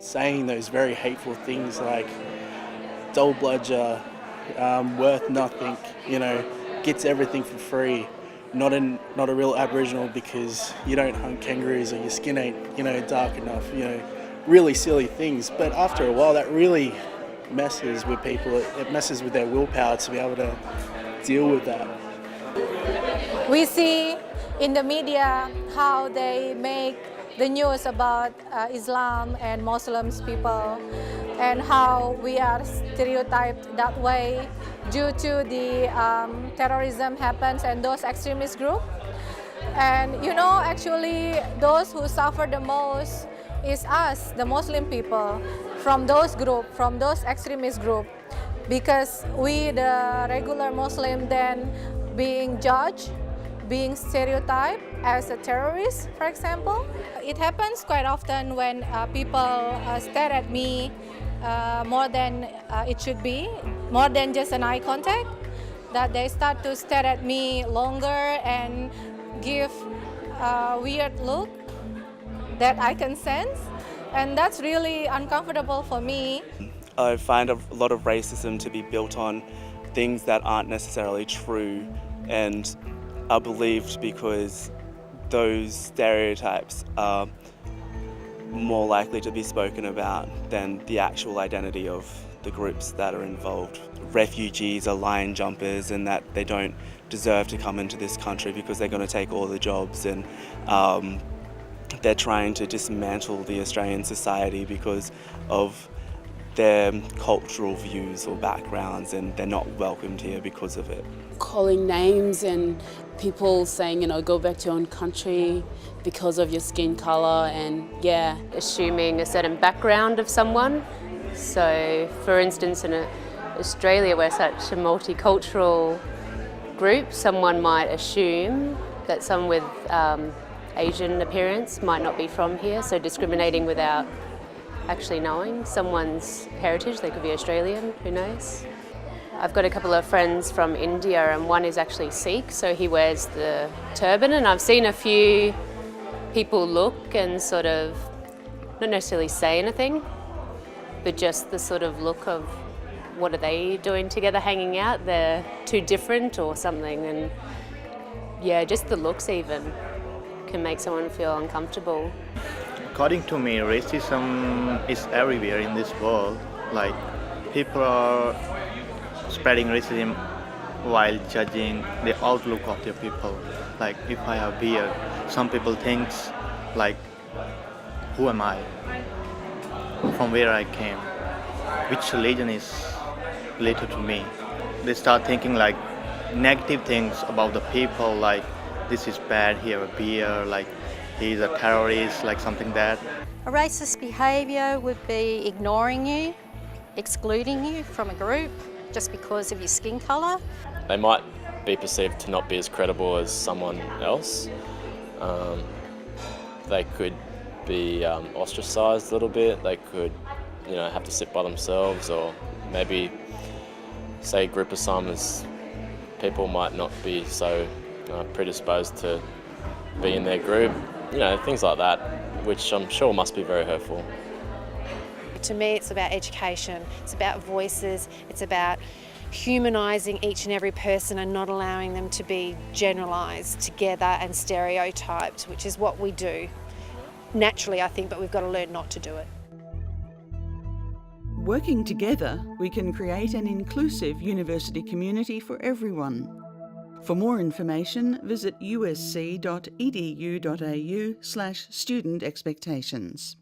saying those very hateful things like "dull bludger," worth nothing, gets everything for free. Not a real Aboriginal because you don't hunt kangaroos or your skin ain't, dark enough. Really silly things. But after a while, that really messes with people. It messes with their willpower to be able to deal with that. We see in the media how they make the news about Islam and Muslims people, and how we are stereotyped that way due to the terrorism happens and those extremist groups. And actually those who suffer the most is us, the Muslim people, from those groups, from those extremist groups, because we, the regular Muslim, then being judged, being stereotyped as a terrorist, for example. It happens quite often when people stare at me more than it should be, more than just an eye contact, that they start to stare at me longer and give a weird look that I can sense, and that's really uncomfortable for me. I find a lot of racism to be built on things that aren't necessarily true and are believed because those stereotypes are more likely to be spoken about than the actual identity of the groups that are involved. Refugees are lion jumpers and that they don't deserve to come into this country because they're going to take all the jobs, and they're trying to dismantle the Australian society because of their cultural views or backgrounds, and they're not welcomed here because of it. Calling names and people saying, go back to your own country because of your skin colour, and assuming a certain background of someone. So, for instance, in Australia, we're such a multicultural group, someone might assume that someone with Asian appearance might not be from here, so discriminating without actually knowing someone's heritage. They could be Australian, who knows. I've got a couple of friends from India, and one is actually Sikh, so he wears the turban, and I've seen a few people look and sort of not necessarily say anything, but just the sort of look of what are they doing together hanging out? They're too different or something, and just the looks even can make someone feel uncomfortable. According to me, racism is everywhere in this world. Like, people are spreading racism while judging the outlook of their people. Like, if I have beard, some people think like, who am I? From where I came? Which religion is related to me? They start thinking like negative things about the people, like this is bad, he have a beard, like he's a terrorist, like something that. A racist behaviour would be ignoring you, excluding you from a group just because of your skin colour. They might be perceived to not be as credible as someone else. They could be ostracised a little bit. They could, have to sit by themselves, or maybe, say, group assignments, people might not be so predisposed to be in their group. Things like that, which I'm sure must be very hurtful. To me, it's about education, it's about voices, it's about humanising each and every person and not allowing them to be generalised together and stereotyped, which is what we do naturally, I think, but we've got to learn not to do it. Working together, we can create an inclusive university community for everyone. For more information, visit usc.edu.au/student expectations.